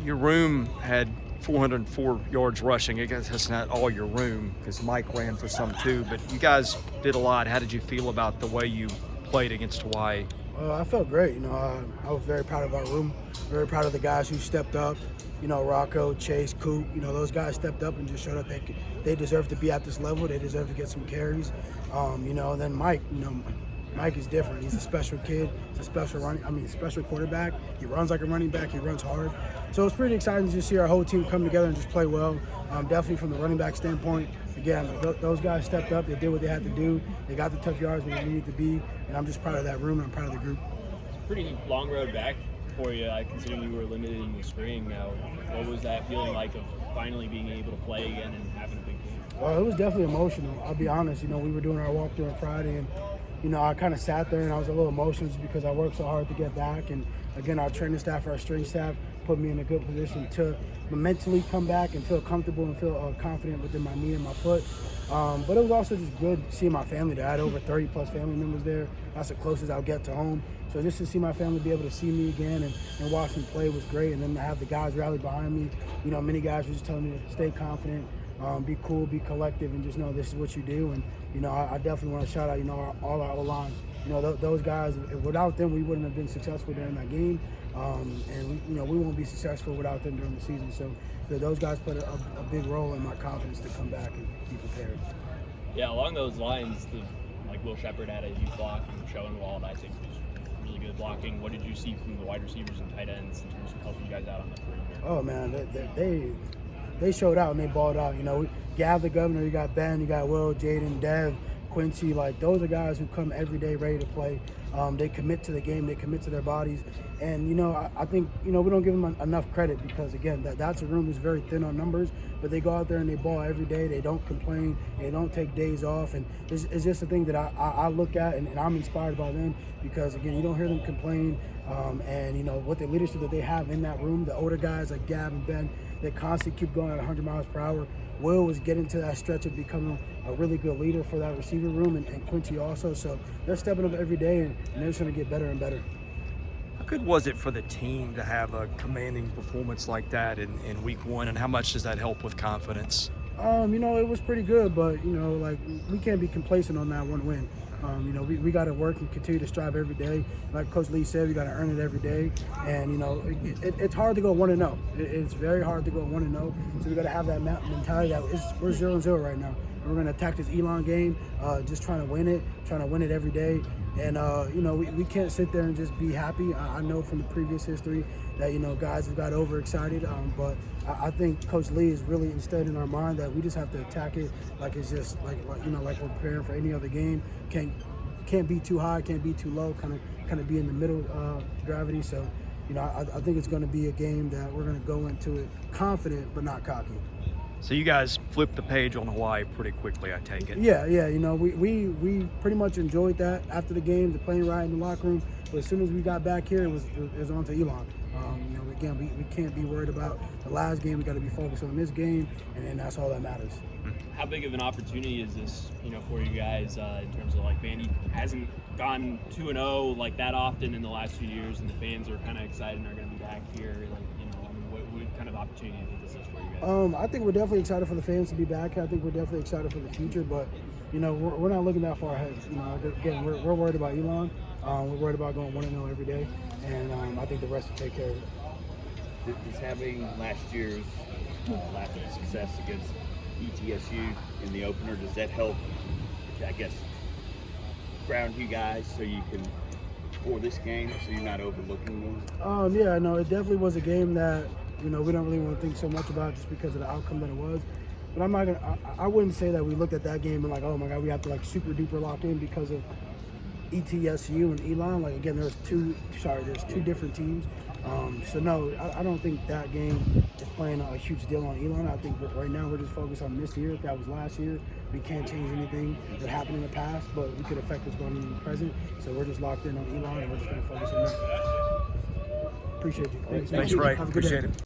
Your room had 404 yards rushing. I guess that's not all your room because Mike ran for some too, but you guys did a lot. How did you feel about the way you played against Hawaii? I felt great. I was very proud of our room, very proud of the guys who stepped up. Rocco, Chase, Coop, those guys stepped up and just showed up. They deserve to be at this level. They deserve to get some carries. And then Mike, Mike is different. He's a special kid. He's a special quarterback. He runs like a running back. He runs hard. So it's pretty exciting to just see our whole team come together and just play well. Definitely from the running back standpoint. Again, those guys stepped up. They did what they had to do. They got the tough yards where they needed to be. And I'm just proud of that room, and I'm proud of the group. Pretty long road back for you, considering you were limited in the spring. What was that feeling like of finally being able to play again and having a big game? Well, it was definitely emotional. I'll be honest. We were doing our walkthrough on Friday, and I kind of sat there and I was a little emotional just because I worked so hard to get back. And again, our training staff, our strength staff, put me in a good position to mentally come back and feel comfortable and feel confident within my knee and my foot. But it was also just good seeing my family there. I had over 30 plus family members there. That's the closest I'll get to home. So just to see my family be able to see me again and watch me play was great. And then to have the guys rally behind me, many guys were just telling me to stay confident, be cool, be collective, and just know this is what you do. And, I definitely want to shout out, all our O-line. Those guys, without them, we wouldn't have been successful during that game. And we won't be successful without them during the season. So those guys played a big role in my confidence to come back and be prepared. Yeah, along those lines, like Will Shepherd had a huge block and Schoenwald, I think, was really good blocking. What did you see from the wide receivers and tight ends in terms of helping you guys out on the perimeter? Oh man, they showed out and they balled out. Gav the governor, you got Ben, you got Will, Jaden, Dev, Quincy. Like those are guys who come every day ready to play. They commit to the game, they commit to their bodies, and I think we don't give them enough credit because again that's a room that's very thin on numbers, but they go out there and they ball every day. They don't complain, they don't take days off, and it's just a thing that I look at and I'm inspired by them because again you don't hear them complain, and what the leadership that they have in that room, the older guys like Gav and Ben, they constantly keep going at 100 miles per hour. Will was getting to that stretch of becoming a really good leader for that receiver room, and Quincy also. So they're stepping up every day, and they're just going to get better and better. How good was it for the team to have a commanding performance like that in week one, and how much does that help with confidence? It was pretty good, but, we can't be complacent on that one win. We got to work and continue to strive every day. Like Coach Lee said, we got to earn it every day. And, it's hard to go 1-0. It's very hard to go 1-0. So we got to have that mentality that we're 0-0 right now. And we're going to attack this Elon game, just trying to win it every day. And, we can't sit there and just be happy. I know from the previous history that, guys have got overexcited. But I think Coach Lee has really instilled in our mind that we just have to attack it like it's just like we're preparing for any other game. Can't be too high, can't be too low, kind of be in the middle gravity. So, I think it's going to be a game that we're going to go into it confident but not cocky. So you guys flipped the page on Hawaii pretty quickly, I take it. Yeah. We pretty much enjoyed that after the game, the plane ride in the locker room. But as soon as we got back here, it was on to Elon. Again, we can't be worried about the last game. We got to be focused on this game, and that's all that matters. How big of an opportunity is this, for you guys in terms of like Vandy hasn't gone 2-0 like that often in the last few years, and the fans are kind of excited and are going to be back here. What kind of opportunity do you think this is for you guys? I think we're definitely excited for the fans to be back. I think we're definitely excited for the future, but we're not looking that far ahead. Again, we're worried about Elon. We're worried about going 1-0 every day, and I think the rest will take care of it. Is having last year's lack of success against ETSU in the opener, does that help, I guess, ground you guys so you can, for this game, so you're not overlooking them? Yeah, no, it definitely was a game that, we don't really want to think so much about just because of the outcome that it was. But I wouldn't say that we looked at that game and like, oh my God, we have to like super duper lock in because of ETSU and Elon. Like again, there's two different teams. So no, I don't think that game is playing a huge deal on Elon. I think right now we're just focused on this year. If that was last year, we can't change anything that happened in the past, but we could affect what's going on in the present. So we're just locked in on Elon, and we're just going to focus on that. Appreciate you. Thanks, Ray. Appreciate it.